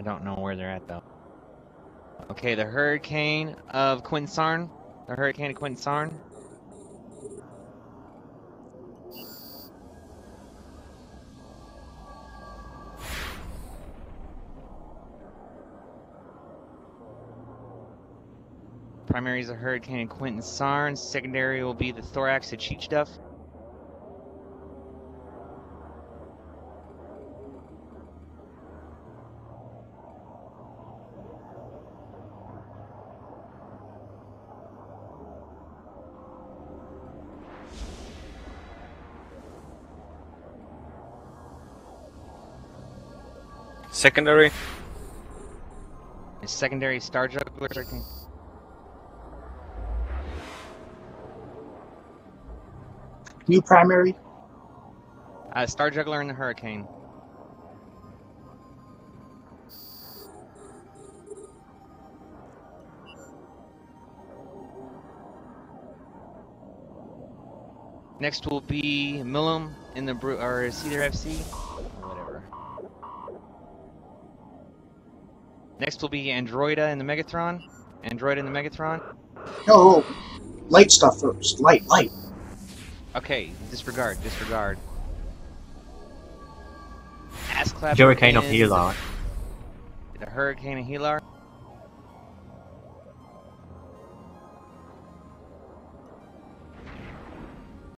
I don't know where they're at though. Okay, the Hurricane of Quinsarn. The Hurricane of Quinsarn. Primary is the Hurricane of Quinsarn. Secondary will be the Thorax of Cheechduff. Secondary. Secondary Star Juggler. New primary. Star Juggler and the Hurricane. Next will be Millum in the or Cedar FC, or whatever. Next will be Androida in the Megatron. Androida in the Megatron. No, light stuff first. Light. Okay, disregard. Ass Clapper Hurricane of in Healar. The Hurricane of Healar.